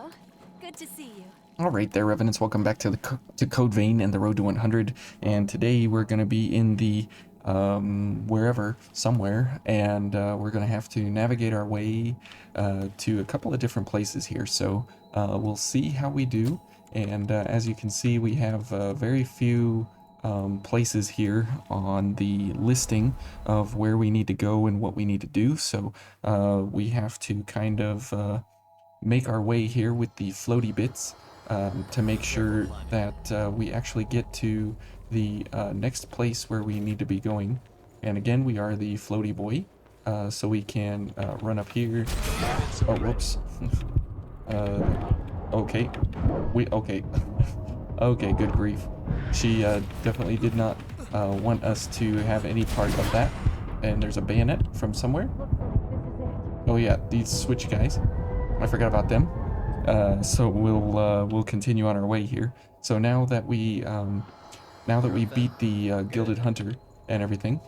Hello. Good to see you. All right, there, Revenants. Welcome back to to Code Vein and the Road to 100. And today we're going to be in the wherever, somewhere, and we're going to have to navigate our way to a couple of different places here. So we'll see how we do. And as you can see, we have very few places here on the listing of where we need to go and what we need to do. So we have to kind of make our way here with the floaty bits to make sure that we actually get to the next place where we need to be going. And again, we are the floaty boy, so we can run up here. Oh, whoops. Okay. Okay. Okay, good grief. She definitely did not want us to have any part of that. And there's a bayonet from somewhere. Oh yeah, these switch guys. I forgot about them. So we'll continue on our way here. So now that we beat the Gilded Hunter and everything,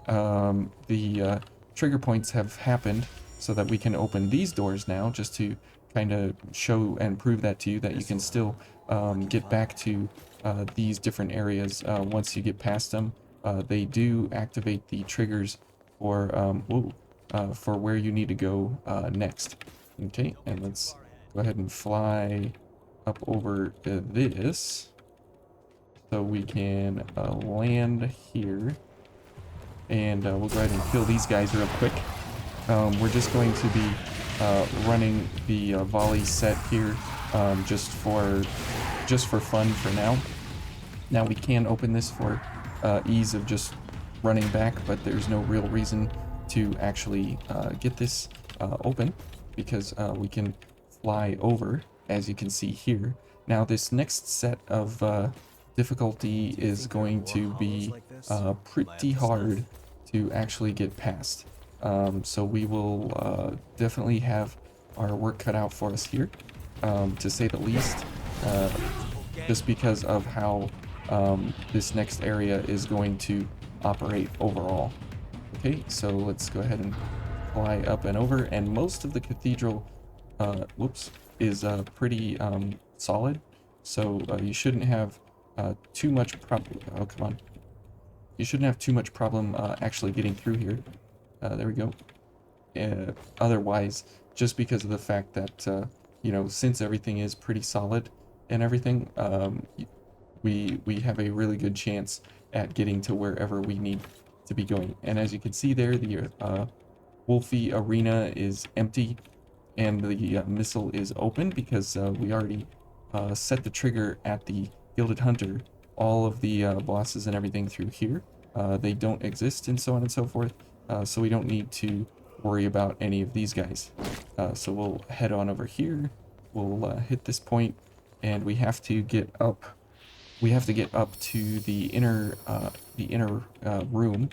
the trigger points have happened so that we can open these doors now, just to kind of show and prove that to you that you can still get back to these different areas once you get past them. They do activate the triggers for where you need to go next. Okay, and let's go ahead and fly up over this so we can land here, and we'll go ahead and kill these guys real quick. We're just going to be running the volley set here just for fun for now. Now we can open this for ease of just running back, but there's no real reason to actually get this open, because we can fly over, as you can see here. Now this next set of difficulty is going to be pretty hard to actually get past. So we will definitely have our work cut out for us here, to say the least, just because of how this next area is going to operate overall. Okay, so let's go ahead and fly up and over, and most of the cathedral is pretty solid, so you shouldn't have too much problem. Oh, come on. You shouldn't have too much problem actually getting through here. There we go. Otherwise, just because of the fact that you know, since everything is pretty solid and everything, we have a really good chance at getting to wherever we need to be going. And as you can see there, the Wolfie arena is empty, and the missile is open because we already set the trigger at the Gilded Hunter. All of the bosses and everything through here, they don't exist, and so on and so forth, so we don't need to worry about any of these guys. So we'll head on over here. We'll hit this point, and we have to get up. We have to get up to the inner room,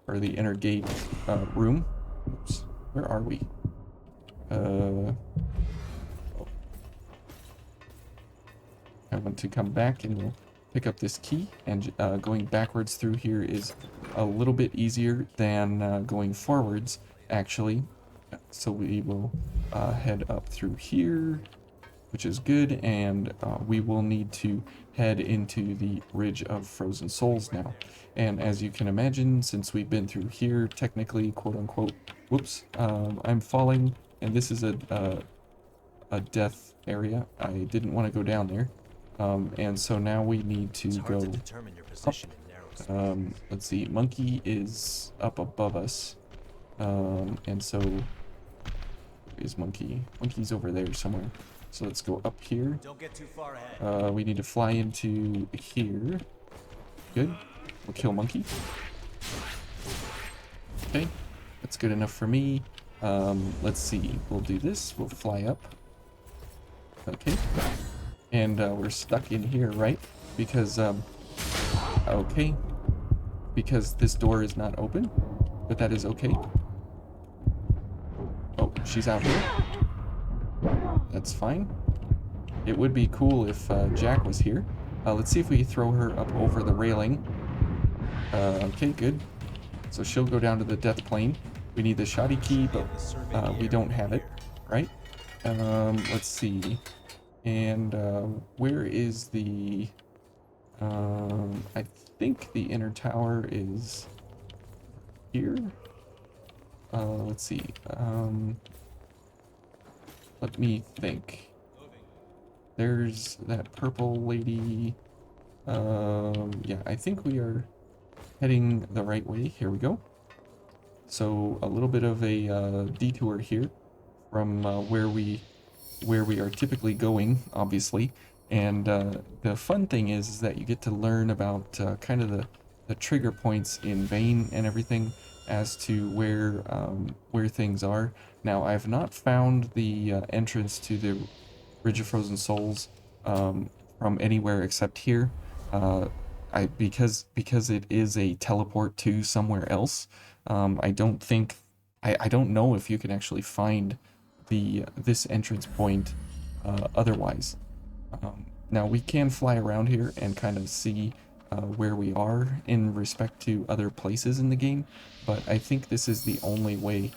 or the inner gate room. Oops, where are we? I want to come back, and we'll pick up this key, and going backwards through here is a little bit easier than going forwards, actually. So we will head up through here, which is good, and we will need to head into the Ridge of Frozen Souls now. And as you can imagine, since we've been through here, technically, quote unquote, whoops, I'm falling, and this is a death area. I didn't want to go down there, and so now we need to go up. Let's see, Monkey is up above us, and so is Monkey. Monkey's over there somewhere. So let's go up here. Don't get too far ahead. We need to fly into here. Good. We'll kill Monkey. Okay, that's good enough for me. Let's see. We'll do this. We'll fly up. Okay. And we're stuck in here, right? Because, okay. Because this door is not open. But that is okay. Oh, she's out here. That's fine. It would be cool if Jack was here. Let's see if we throw her up over the railing. Okay, good. So she'll go down to the death plane. We need the shoddy key, but we don't have it, right? Let's see. And where is the... I think the inner tower is here. Let's see. Let me think. There's that purple lady. Yeah, I think we are heading the right way. Here we go. So a little bit of a detour here from where we are typically going, obviously. And the fun thing is that you get to learn about kind of the trigger points in Vane and everything as to where things are. Now, I've not found the entrance to the Ridge of Frozen Souls from anywhere except here. Because it is a teleport to somewhere else. I don't think I don't know if you can actually find this entrance point otherwise. Now we can fly around here and kind of see where we are in respect to other places in the game, but I think this is the only way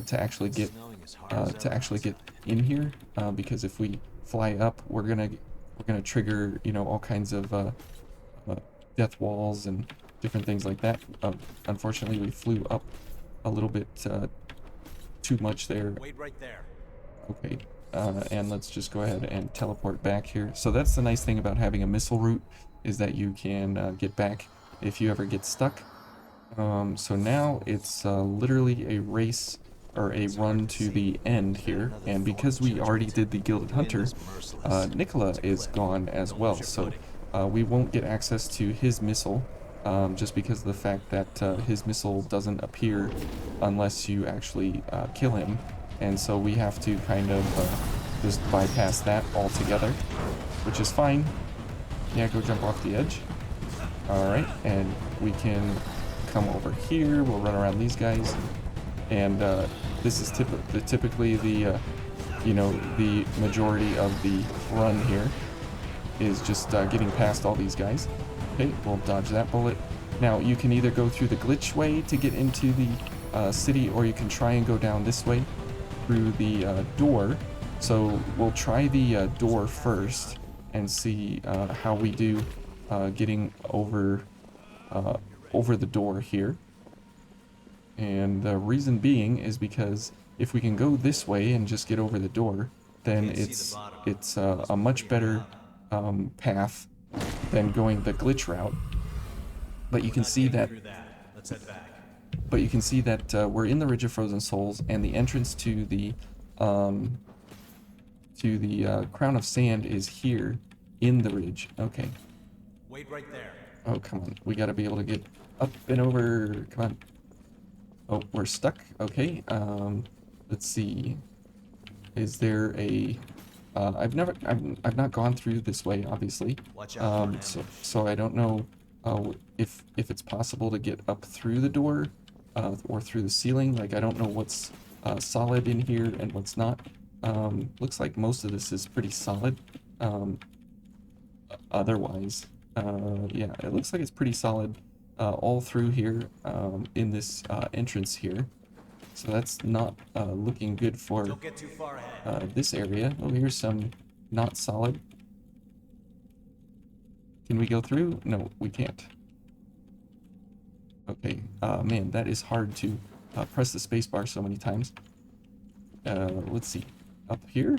to actually get in here, because if we fly up, we're gonna trigger, you know, all kinds of death walls and different things like that. Unfortunately, we flew up a little bit too much there. Wait right there. Okay, and let's just go ahead and teleport back here. So that's the nice thing about having a missile route, is that you can get back if you ever get stuck. So now it's literally a race or a run to the end here, and because we already did the Gilded Hunter, Nicola is gone as well, so we won't get access to his missile, just because of the fact that his missile doesn't appear unless you actually kill him. And so we have to kind of just bypass that altogether, which is fine. Yeah, go jump off the edge. Alright, and we can come over here. We'll run around these guys. And this is typically the, you know, the majority of the run here is just getting past all these guys. Okay, we'll dodge that bullet. Now, you can either go through the glitch way to get into the city, or you can try and go down this way through the door. So we'll try the door first and see how we do getting over the door here. And the reason being is because if we can go this way and just get over the door, then it's a much better path than going the glitch route. But you can see that. Let's head back. But you can see that we're in the Ridge of Frozen Souls, and the entrance to the Crown of Sand is here in the ridge. Okay. Wait right there. Oh, come on. We gotta be able to get up and over. Come on. Oh, we're stuck. Okay. Let's see. Is there a... I've not gone through this way, obviously. Watch out. So I don't know if it's possible to get up through the door or through the ceiling. Like, I don't know what's solid in here and what's not. Looks like most of this is pretty solid. Otherwise, yeah, it looks like it's pretty solid all through here in this entrance here. So that's not looking good for Don't get too far ahead. this area. Oh, here's some not solid. Can we go through? No, we can't. Okay, man, that is hard to press the spacebar so many times. Let's see. Up here?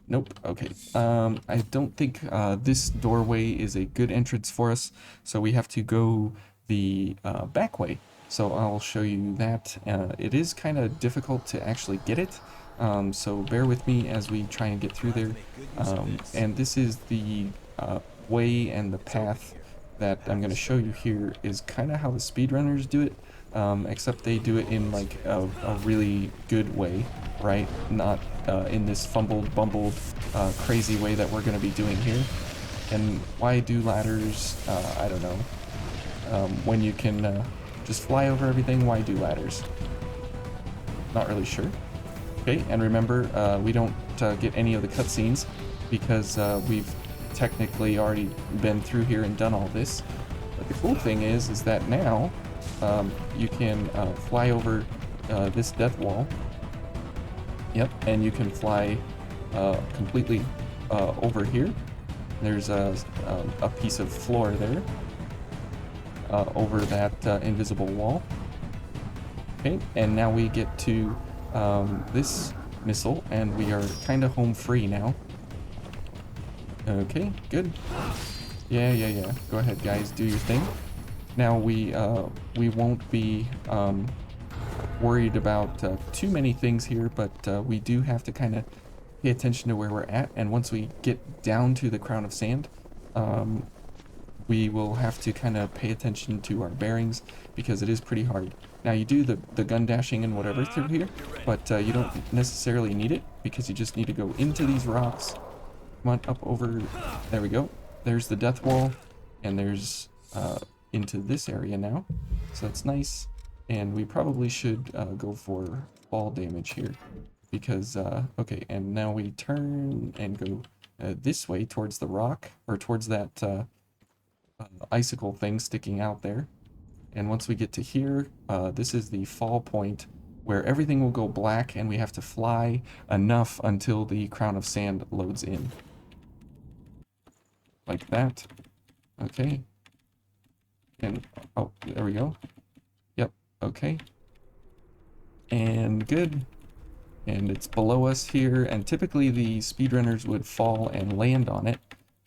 Nope. Okay. I don't think this doorway is a good entrance for us, so we have to go the back way. So I'll show you that. It is kind of difficult to actually get it, so bear with me as we try and get through there. And this is the way and the path that I'm going to show you here is kind of how the speedrunners do it, except they do it in like a really good way, right? Not in this fumbled, bumbled, crazy way that we're going to be doing here. And why do ladders? I don't know. When you can just fly over everything, why do ladders? Not really sure. Okay, and remember, we don't get any of the cutscenes because we've technically already been through here and done all this. But the cool thing is that now you can fly over this death wall. Yep, and you can fly completely over here. There's a piece of floor there over that invisible wall. Okay, and now we get to this missile, and we are kind of home free now. Okay, good. Yeah. Go ahead, guys, do your thing. Now we won't be worried about too many things here, but we do have to kind of pay attention to where we're at. And once we get down to the Crown of Sand, we will have to kind of pay attention to our bearings because it is pretty hard. Now you do the gun dashing and whatever through here, but you don't necessarily need it because you just need to go into these rocks. Come on, up over, there we go. There's the death wall, and there's into this area now, so that's nice. And we probably should go for fall damage here because, okay, and now we turn and go this way towards the rock, or towards that icicle thing sticking out there. And once we get to here, this is the fall point where everything will go black and we have to fly enough until the Crown of Sand loads in. Like that. Okay. And, oh, there we go. Yep, okay. And good. And it's below us here, and typically the speedrunners would fall and land on it,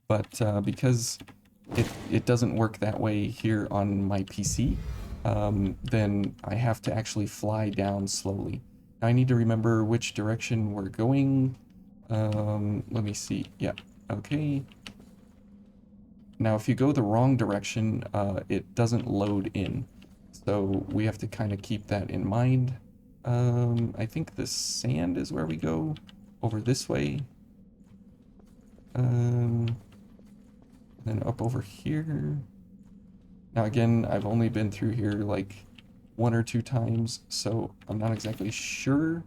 but because it doesn't work that way here on my PC, then I have to actually fly down slowly. Now I need to remember which direction we're going. Let me see. Yeah, okay. Now if you go the wrong direction, it doesn't load in. So we have to kind of keep that in mind. I think the sand is where we go, over this way. Then up over here. Now again, I've only been through here like 1 or 2 times, so I'm not exactly sure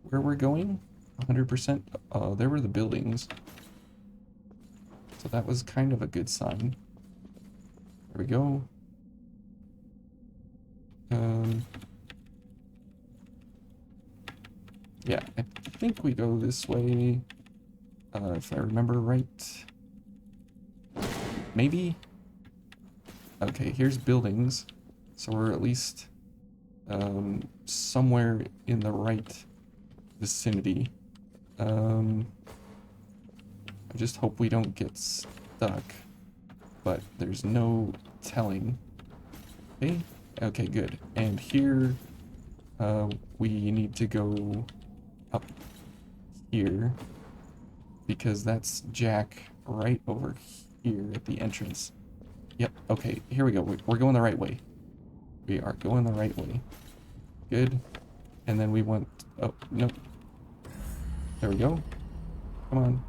where we're going 100%. There were the buildings, so that was kind of a good sign. There we go. Yeah, I think we go this way, if I remember right. Maybe? Okay, here's buildings, so we're at least somewhere in the right vicinity. I just hope we don't get stuck, but there's no telling. Okay, okay, good. And here we need to go up here because that's Jack right over here at the entrance. Yep, okay, here we go. We're going the right way. We are going the right way. Good. And then we want, oh, nope. There we go. Come on.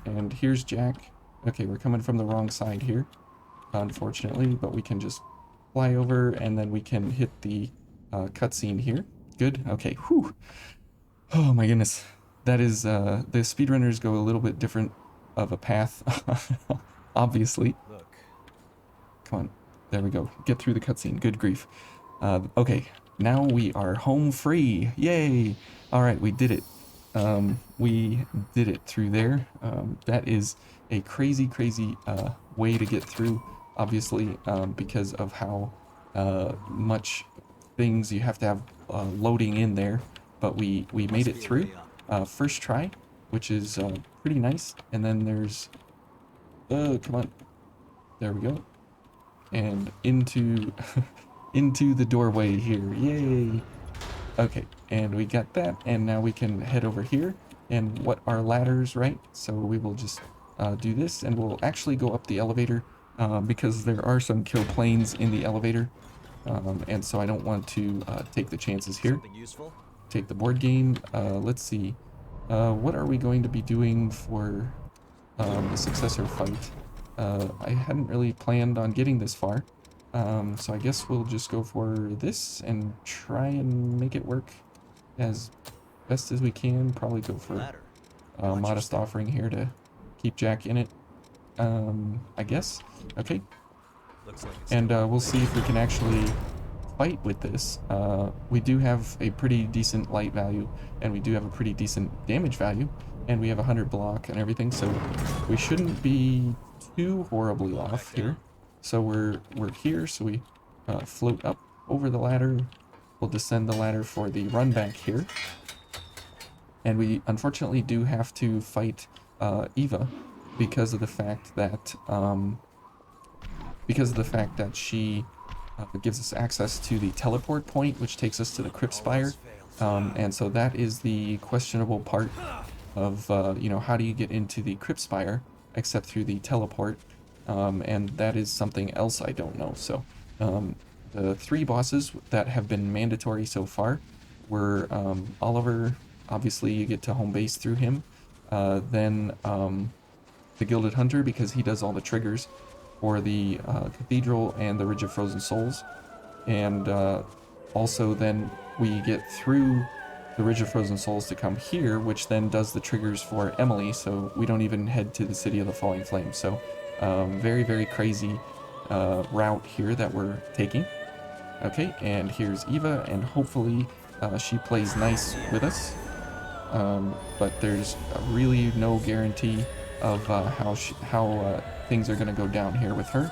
And here's Jack. Okay, we're coming from the wrong side here, unfortunately, but we can just fly over and then we can hit the cutscene here. Good, okay, whew. Oh my goodness. That is, the speedrunners go a little bit different of a path, obviously. Look. Come on, there we go. Get through the cutscene, good grief. Okay, now we are home free, yay! Alright, we did it. We did it through there. That is a crazy way to get through, obviously, because of how much things you have to have loading in there, but we made it through first try, which is pretty nice. And then there's come on, there we go, and into into the doorway here, yay. Okay, and we got that, and now we can head over here, and what are ladders, right? So we will just do this, and we'll actually go up the elevator because there are some kill planes in the elevator, and so I don't want to take the chances here. Something useful? Take the board game. Let's see, what are we going to be doing for the successor fight? I hadn't really planned on getting this far. So I guess we'll just go for this and try and make it work as best as we can. Probably go for a modest offering here to keep Jack in it, I guess. Okay. Looks like it's And we'll see if we can actually fight with this, we do have a pretty decent light value, and we do have a pretty decent damage value, and we have 100 block and everything, so we shouldn't be too horribly off here. So we're here, so we float up over the ladder. We'll descend the ladder for the run back here. And we unfortunately do have to fight Eva because of the fact that she gives us access to the teleport point, which takes us to the Crypt Spire. And so that is the questionable part of, you know, how do you get into the Crypt Spire except through the teleport? And that is something else I don't know. So the 3 bosses that have been mandatory so far were Oliver. Obviously, you get to home base through him. Then the Gilded Hunter, because he does all the triggers for the Cathedral and the Ridge of Frozen Souls. And also then we get through the Ridge of Frozen Souls to come here, which then does the triggers for Emily, so we don't even head to the City of the Falling Flame. So very, very crazy route here that we're taking. Okay, and here's Eva, and hopefully she plays nice with us. But there's really no guarantee of how things are going to go down here with her.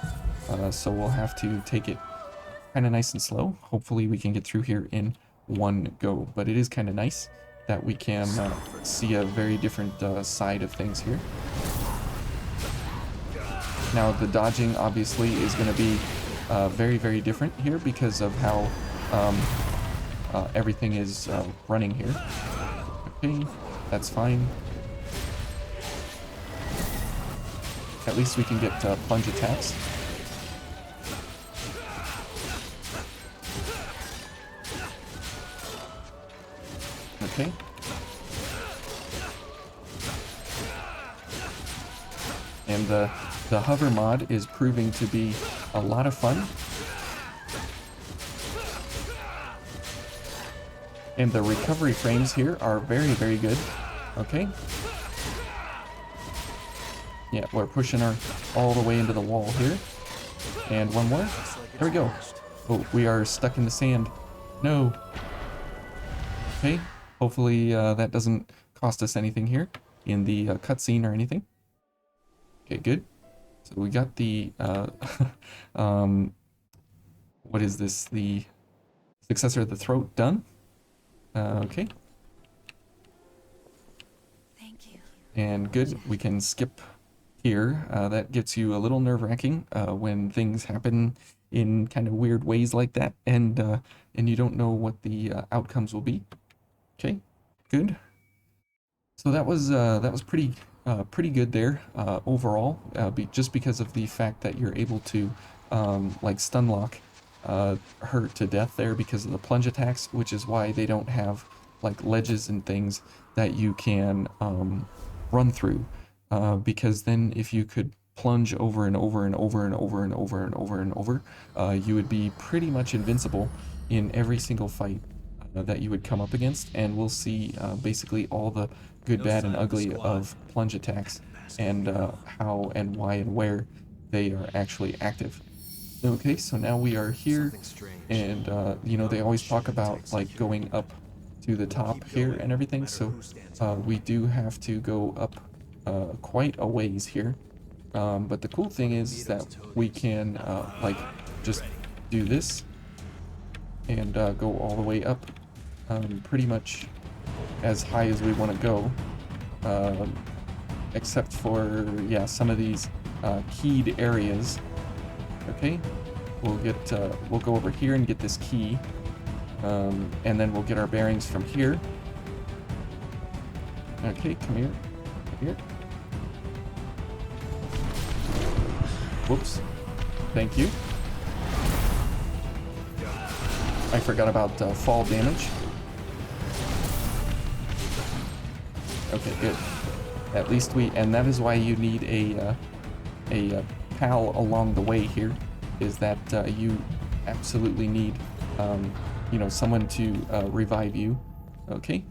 So we'll have to take it kind of nice and slow. Hopefully we can get through here in one go. But it is kind of nice that we can see a very different side of things here. Now the dodging obviously is going to be very, very different here because of how everything is running here. Okay, that's fine. At least we can get plunge attacks. Okay. And the hover mod is proving to be a lot of fun. And the recovery frames here are very, very good. Okay. Yeah, we're pushing her all the way into the wall here. And one more. There we go. Oh, we are stuck in the sand. No. Okay. Hopefully that doesn't cost us anything here in the cutscene or anything. Okay, good. So we got the what is this? The Successor of the Throat done. Okay. Thank you. And good. We can skip here. That gets you a little nerve-wracking when things happen in kind of weird ways like that, and you don't know what the outcomes will be. Okay, good. So that was pretty good there overall, just because of the fact that you're able to like stun lock her to death there because of the plunge attacks, which is why they don't have like ledges and things that you can run through, because then if you could plunge over and over and over and over and over and over and over, you would be pretty much invincible in every single fight that you would come up against. And we'll see basically all the good, bad, and ugly of plunge attacks, and how and why and where they are actually active. Okay, so now we are here, and you know, they always talk about like going up to the top here and everything, so we do have to go up quite a ways here, but the cool thing is that we can like just do this and go all the way up, pretty much as high as we want to go, except for, yeah, some of these keyed areas. Okay, we'll go over here and get this key, and then we'll get our bearings from here. Okay, come here, come here. Whoops, thank you. I forgot about fall damage. Okay, good. At least and that is why you need a pal along the way here, is that you absolutely need, you know, someone to revive you. Okay,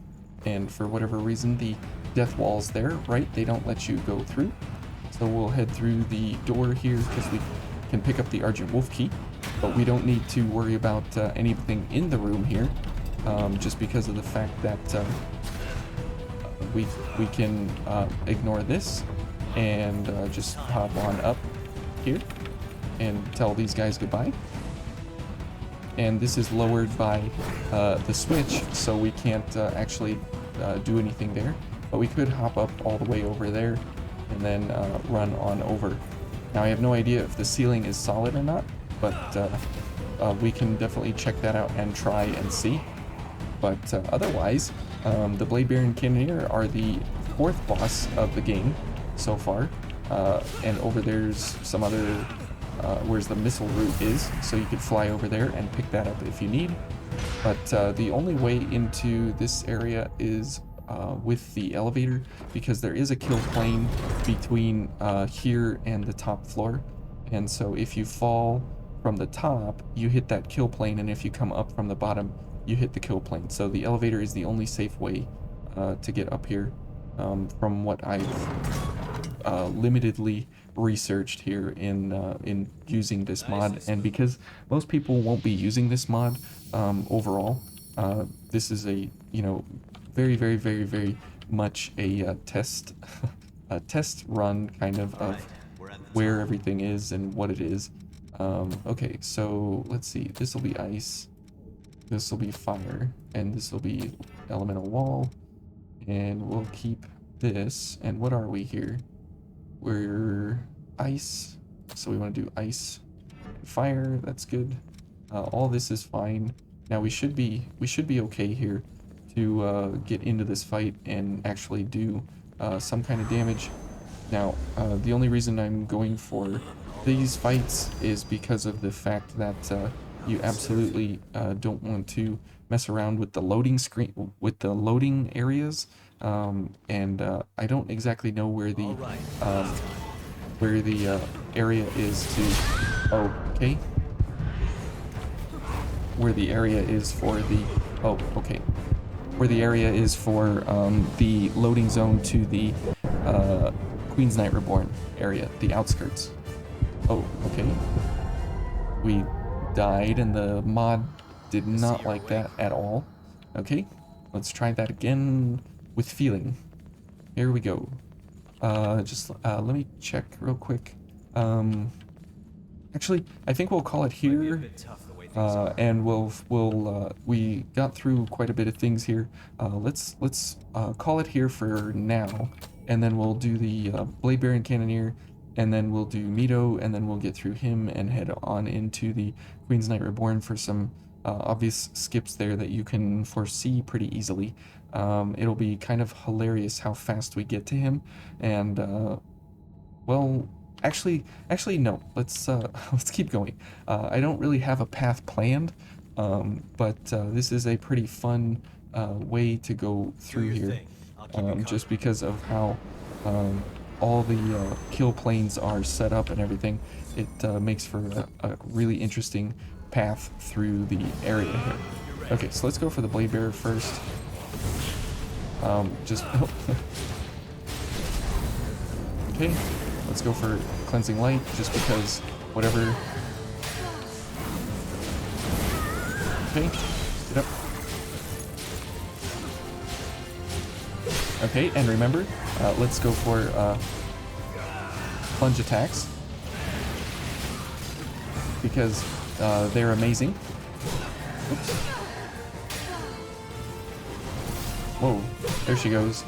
and for whatever reason the death walls there, right, they don't let you go through. So we'll head through the door here because we can pick up the Argent Wolf key. but we don't need to worry about anything in the room here, just because of the fact that we can ignore this and just hop on up here and tell these guys goodbye. And this is lowered by the switch, so we can't actually do anything there, but we could hop up all the way over there and then run on over. Now I have no idea if the ceiling is solid or not, but we can definitely check that out and try and see. But otherwise, the Blade Bearer Cannoneer are the 4th boss of the game so far, and over there's some other where's the missile route is, so you could fly over there and pick that up if you need. But the only way into this area is with the elevator, because there is a kill plane between here and the top floor, and so if you fall from the top, you hit that kill plane, and if you come up from the bottom, you hit the kill plane. So the elevator is the only safe way to get up here, from what I've limitedly researched here in using this mod. And because most people won't be using this mod overall, this is a, you know, very much a test a test run kind of where everything is and what it is. Okay, so let's see, this will be ice, this will be fire, and this will be elemental wall, and we'll keep this. And what are we here? We're ice, so we want to do ice and fire. That's good. All this is fine. Now we should be okay here to get into this fight and actually do some kind of damage. Now the only reason I'm going for these fights is because of the fact that you absolutely don't want to mess around with the loading screen, with the loading areas, and I don't exactly know where the area is to, oh, okay, where the area is for the, oh, okay, where the area is for the loading zone to the Queen's Knight Reborn area, the outskirts. Oh, okay. We died and the mod did not like that at all. Okay, let's try that again with feeling. Here we go. Just let me check real quick. Actually, I think we'll call it here. And we got through quite a bit of things here. Let's call it here for now, and then we'll do the Blade Bearer Cannoneer, and then we'll do Mito, and then we'll get through him and head on into the Queen's Knight Reborn for some obvious skips there that you can foresee pretty easily. It'll be kind of hilarious how fast we get to him, and well, actually no. Let's keep going. I don't really have a path planned, but this is a pretty fun way to go through here, just because of how all the kill planes are set up and everything. It makes for a really interesting path through the area here. Okay, so let's go for the Blade Bearer first. Okay, let's go for Cleansing Light, just because whatever. Okay, get up. Okay, and remember, let's go for plunge attacks, because they're amazing. Oops. Whoa, there she goes.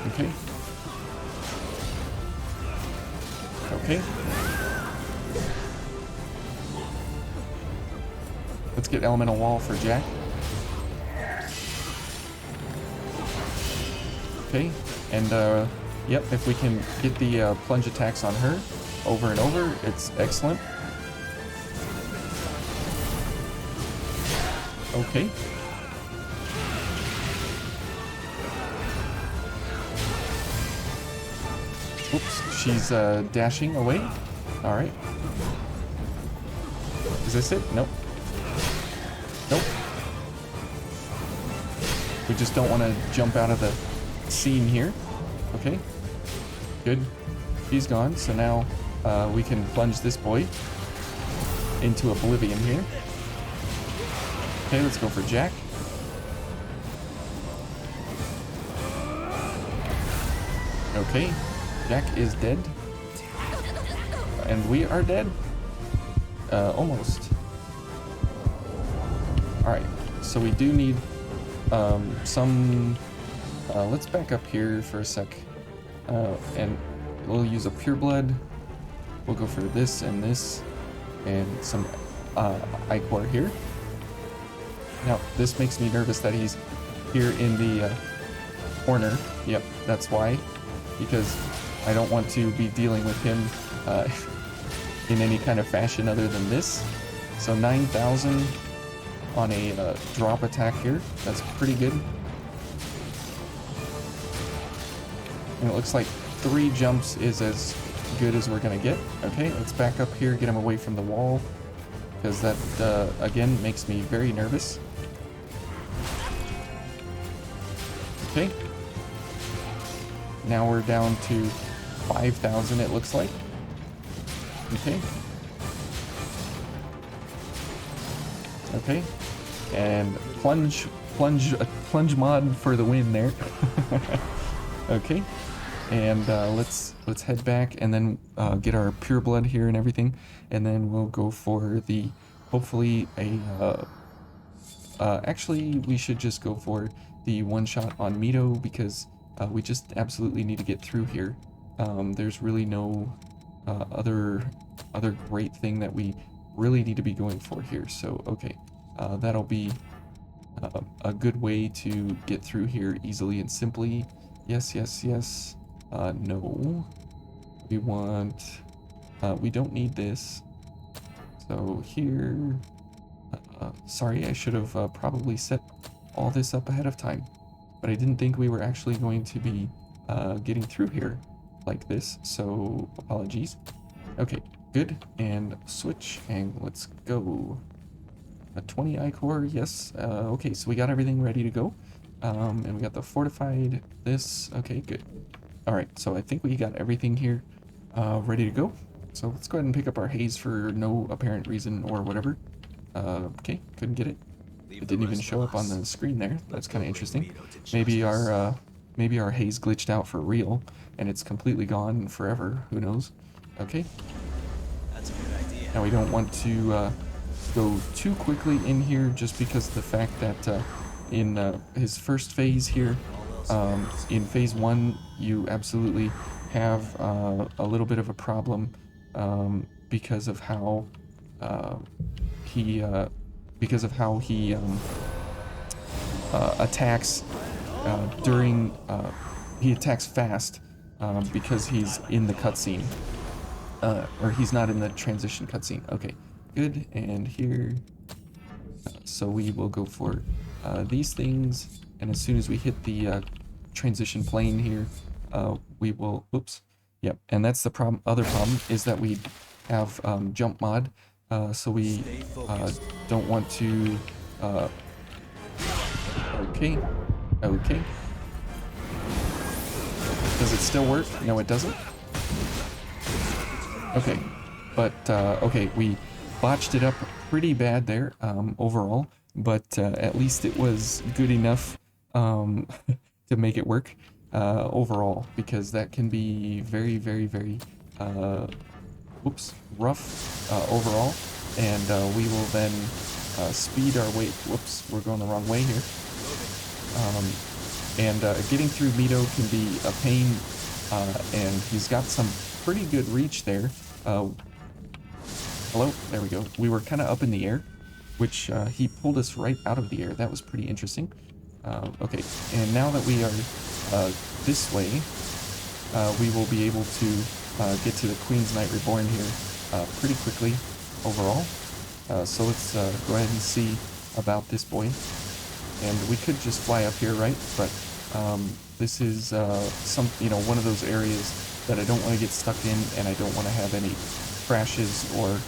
Okay. Okay. Let's get Elemental Wall for Jack. Okay, and yep, if we can get the plunge attacks on her over and over, it's excellent. Okay. Oops, she's dashing away. Alright. Is this it? Nope. Nope. We just don't want to jump out of the scene here. Okay. Good. She's gone, so now we can plunge this boy. into oblivion here. Okay, let's go for Jack. Okay, Jack is dead. And we are dead. Almost. Alright, so we do need some... let's back up here for a sec. And we'll use a pure blood. We'll go for this and this. And some Ichor here. Now, this makes me nervous that he's here in the corner. Yep, that's why. Because I don't want to be dealing with him in any kind of fashion other than this. So 9,000 on a drop attack here. That's pretty good. And it looks like 3 jumps is as good as we're gonna get. Okay, let's back up here, get him away from the wall. Because that, again, makes me very nervous. Okay. Now we're down to 5,000, it looks like. Okay. Okay. And plunge mod for the win there. Okay. And let's head back and then get our pure blood here and everything, and then we'll go for the hopefully a actually we should just go for the one shot on Mito because we just absolutely need to get through here. There's really no other great thing that we really need to be going for here. So okay, that'll be a good way to get through here easily and simply. Yes, yes, yes. No. We want... we don't need this. So here... sorry, I should have probably set all this up ahead of time. But I didn't think we were actually going to be getting through here like this. So, apologies. Okay, good. And switch, and let's go. A 20 Ichor, yes. Okay, so we got everything ready to go. And we got the fortified this. Okay, good. All right, so I think we got everything here ready to go. So let's go ahead and pick up our haze for no apparent reason or whatever. Okay, couldn't get it. It didn't even show up on the screen there. That's kind of interesting. Maybe our haze glitched out for real, and it's completely gone forever. Who knows? Okay. That's a good idea. Now we don't want to go too quickly in here, just because of the fact that in his first phase here, in phase 1, you absolutely have a little bit of a problem because of how he attacks during he attacks fast because he's in the cutscene, or he's not in the transition cutscene. Okay, good. And here, so we will go for these things, and as soon as we hit the transition plane here, we will, oops, yep. And that's the problem. Other problem is that we have jump mod, so we don't want to. Okay, okay. Does it still work? No, it doesn't. Okay, but okay, we botched it up pretty bad there overall, but at least it was good enough to make it work overall, because that can be very, very, very rough overall, and we will then speed our way. Whoops, we're going the wrong way here. And getting through Mito can be a pain, and he's got some pretty good reach there. Hello, there we go. We were kind of up in the air, which he pulled us right out of the air. That was pretty interesting. Okay, and now that we are this way, we will be able to get to the Queen's Knight Reborn here pretty quickly overall. So let's go ahead and see about this boy. And we could just fly up here, right? But this is one of those areas that I don't want to get stuck in, and I don't want to have any crashes or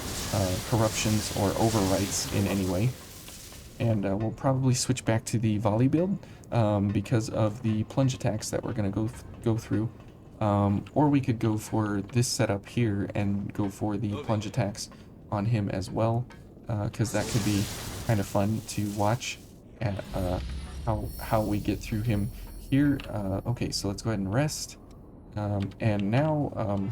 corruptions or overwrites in any way. And we'll probably switch back to the volley build because of the plunge attacks that we're going to go through. Or we could go for this setup here and go for the plunge attacks on him as well, because that could be kind of fun to watch at how we get through him here. Okay, so let's go ahead and rest. And now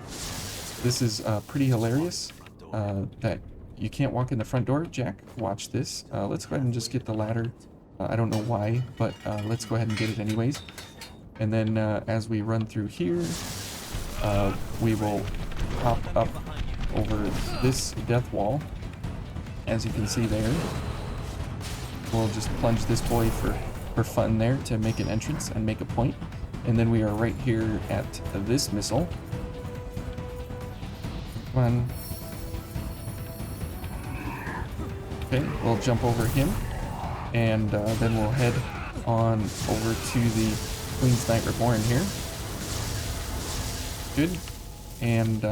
this is pretty hilarious that you can't walk in the front door. Jack, watch this. Let's go ahead and just get the ladder. I don't know why, but let's go ahead and get it anyways. And then as we run through here, we will hop up over this death wall. As you can see there, we'll just plunge this boy for fun there to make an entrance and make a point. And then we are right here at this missile. Come on. Okay, we'll jump over him. And then we'll head on over to the Queen's Knight Reborn here. Good. And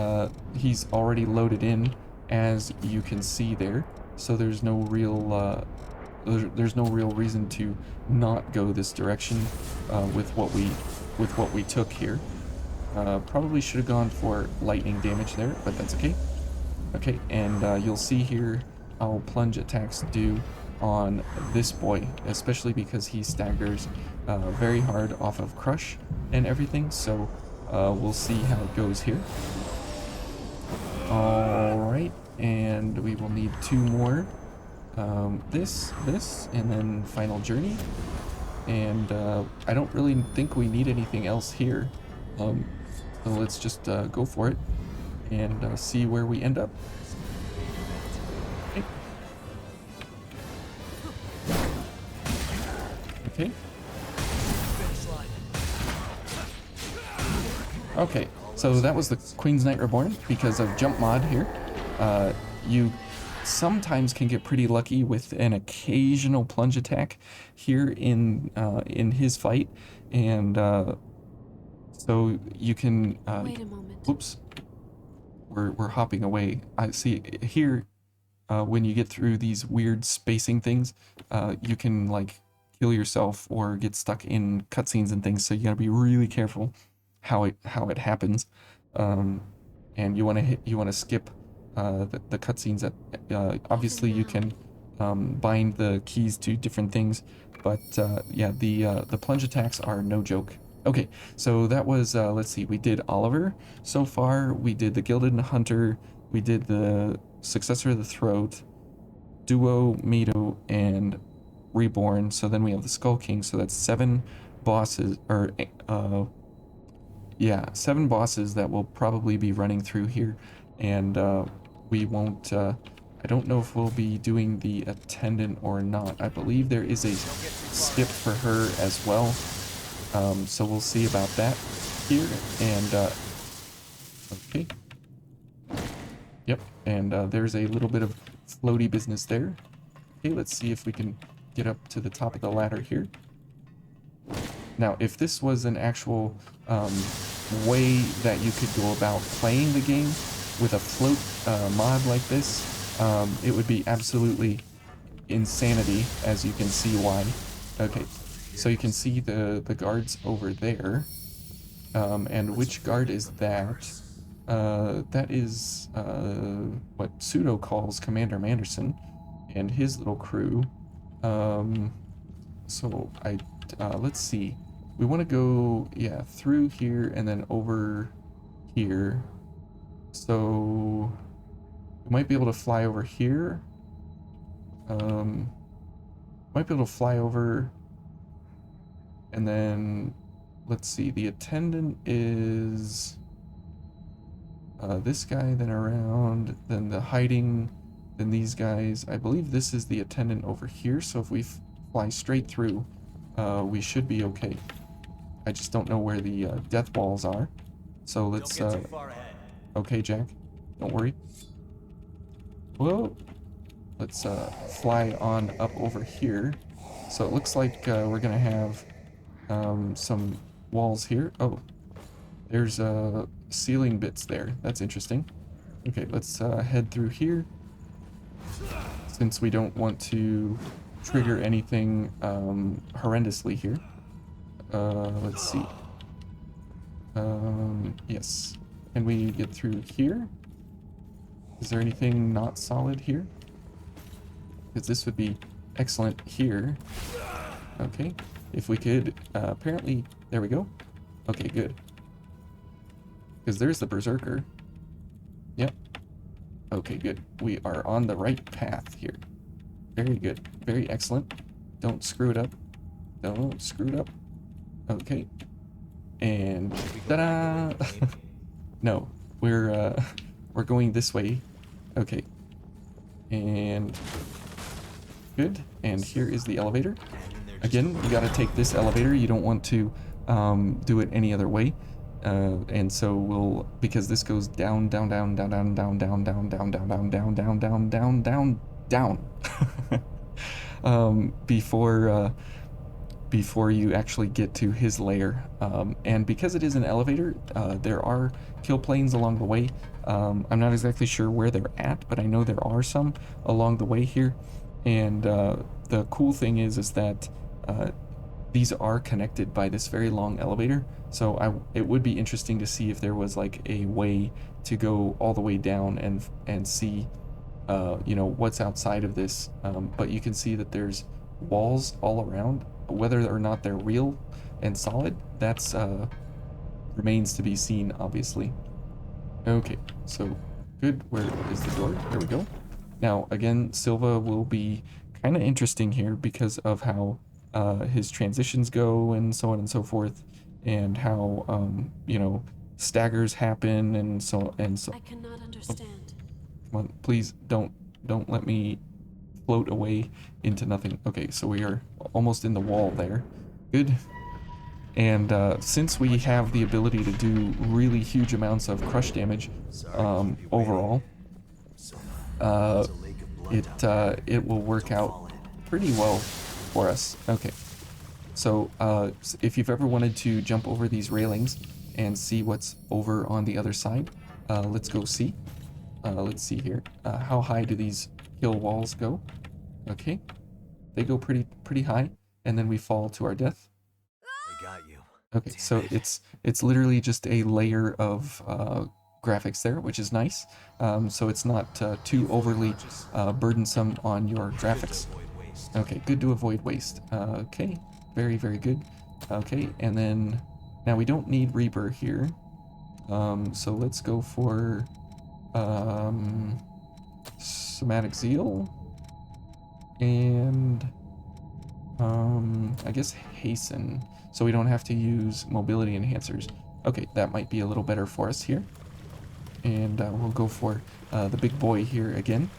he's already loaded in, as you can see there. So there's no real reason to not go this direction with what we took here. Probably should have gone for lightning damage there, but that's okay. Okay, and you'll see here how plunge attacks do on this boy, especially because he staggers very hard off of crush and everything. So we'll see how it goes here. All right, and we will need 2 more. This, and then final journey. And I don't really think we need anything else here. So let's just go for it and see where we end up. Okay. Okay, so that was the Queen's Knight Reborn because of jump mod here. You sometimes can get pretty lucky with an occasional plunge attack here in his fight, and so you can. Wait a moment. Oops, we're hopping away. I see here when you get through these weird spacing things, you can like kill yourself or get stuck in cutscenes and things. So you gotta be really careful how it happens, and you wanna skip the cutscenes. That obviously you can bind the keys to different things, but yeah, the plunge attacks are no joke. Okay, so that was let's see, we did Oliver so far, we did the Gilded Hunter, we did the Successor of the Throat, Duo, Mito, and Reborn. So then we have the Skull King, so that's 7 bosses, or yeah, 7 bosses that will probably be running through here, and we won't, I don't know if we'll be doing the Attendant or not. I believe there is a skip for her as well, so we'll see about that here, and okay, yep, and there's a little bit of floaty business there. Okay, let's see if we can get up to the top of the ladder here. Now, if this was an actual way that you could go about playing the game with a float mod like this, it would be absolutely insanity, as you can see why. Okay, so you can see the guards over there. And which guard is that? That is what Pseudo calls Commander Manderson and his little crew. So let's see. We want to go, yeah, through here and then over here. So we might be able to fly over here. Might be able to fly over, and then let's see. The Attendant is this guy, then around, then the Hiding, then these guys. I believe this is the Attendant over here. So if we fly straight through, we should be okay. I just don't know where the death walls are. So let's okay, Jack, don't worry. Well, let's fly on up over here. So it looks like we're gonna have some walls here. Oh, there's ceiling bits there. That's interesting. Okay, let's head through here, since we don't want to trigger anything horrendously here. Let's see. Yes. Can we get through here? Is there anything not solid here? Because this would be excellent here. Okay. If we could, apparently, there we go. Okay, good. Because there's the Berserker. Yep. Okay, good. We are on the right path here. Very good. Very excellent. Don't screw it up. Don't screw it up. Okay. And ta-da! No, we're going this way. Okay. And good. And here is the elevator. Again, you got to take this elevator. You don't want to do it any other way. And so we'll, because this goes down, down, down, down, down, down, down, down, down, down, down, down, down, down, down, down, down, before you actually get to his lair. And because it is an elevator, there are kill planes along the way. I'm not exactly sure where they're at, but I know there are some along the way here. And the cool thing is that these are connected by this very long elevator. So it would be interesting to see if there was like a way to go all the way down and see, you know, what's outside of this. But you can see that there's walls all around. Whether or not they're real and solid, that's remains to be seen, obviously. Okay, so good. Where is the door? There we go. Now, again, Silva will be kind of interesting here because of how his transitions go and so on and so forth, and how you know, staggers happen and so. I cannot understand. Come on, please don't let me float away into nothing. Okay, so we are almost in the wall there. Good. And since we have the ability to do really huge amounts of crush damage overall, it will work out pretty well for us. Okay, so if you've ever wanted to jump over these railings and see what's over on the other side, let's go see. Let's see here. How high do these hill walls go? Okay, they go pretty high, and then we fall to our death. I got you. Okay, so it's literally just a layer of graphics there, which is nice. So it's not too overly burdensome on your graphics. Okay, good to avoid waste. Okay, very good. Okay, and then now we don't need Reaper here. So let's go for Somatic Zeal and I guess Hasten, so we don't have to use mobility enhancers. Okay, that might be a little better for us here. And we'll go for the big boy here again.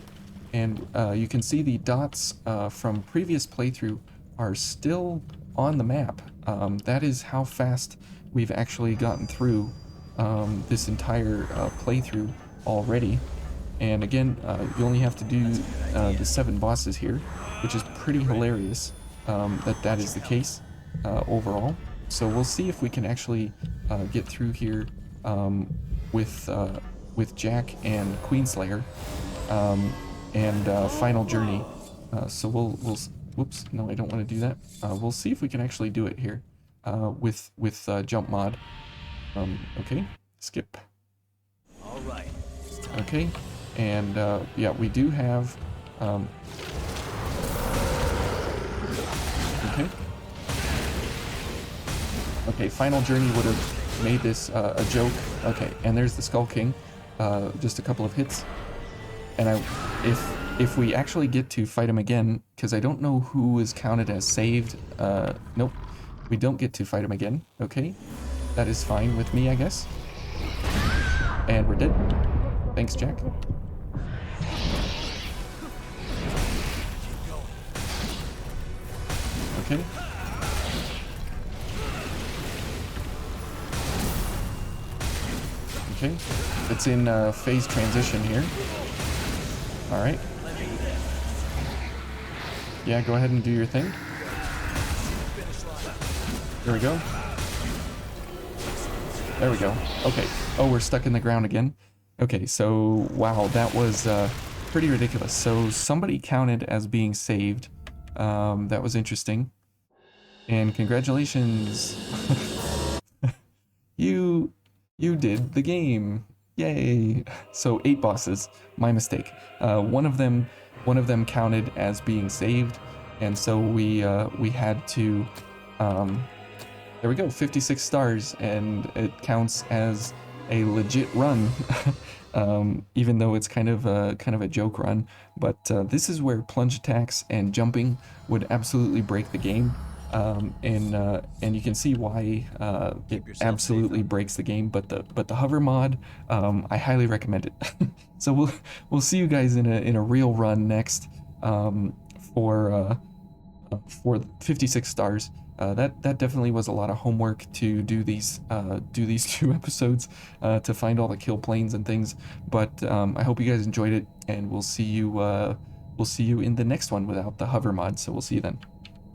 And you can see the dots from previous playthrough are still on the map. That is how fast we've actually gotten through this entire playthrough already. And again, you only have to do the 7 bosses here, which is pretty hilarious that is the case overall. So we'll see if we can actually get through here with Jack and Queenslayer and Final Journey. So we'll whoops, no, I don't want to do that. We'll see if we can actually do it here with jump mod. Okay, skip. All right. Okay, and yeah, we do have okay, Final Journey would have made this a joke. Okay, and there's the Skull King. Just a couple of hits, and if we actually get to fight him again, because I don't know who is counted as saved. Nope, we don't get to fight him again. Okay, that is fine with me, I guess. And we're dead. Thanks, Jack. Okay. Okay. It's in phase transition here. All right. Yeah, go ahead and do your thing. There we go. There we go. Okay. Oh, we're stuck in the ground again. Okay, so wow, that was pretty ridiculous. So somebody counted as being saved. That was interesting. And congratulations. You did the game. Yay! So 8 bosses. My mistake. One of them counted as being saved, and so we had to. There we go, 56 stars, and it counts as a legit run, even though it's kind of a joke run. But this is where plunge attacks and jumping would absolutely break the game. And you can see why it absolutely breaks the game. But the hover mod, I highly recommend it. So we'll see you guys in a real run next, for 56 stars. That definitely was a lot of homework to do these 2 episodes, to find all the kill planes and things. But I hope you guys enjoyed it, and we'll see you in the next one without the hover mod. So we'll see you then.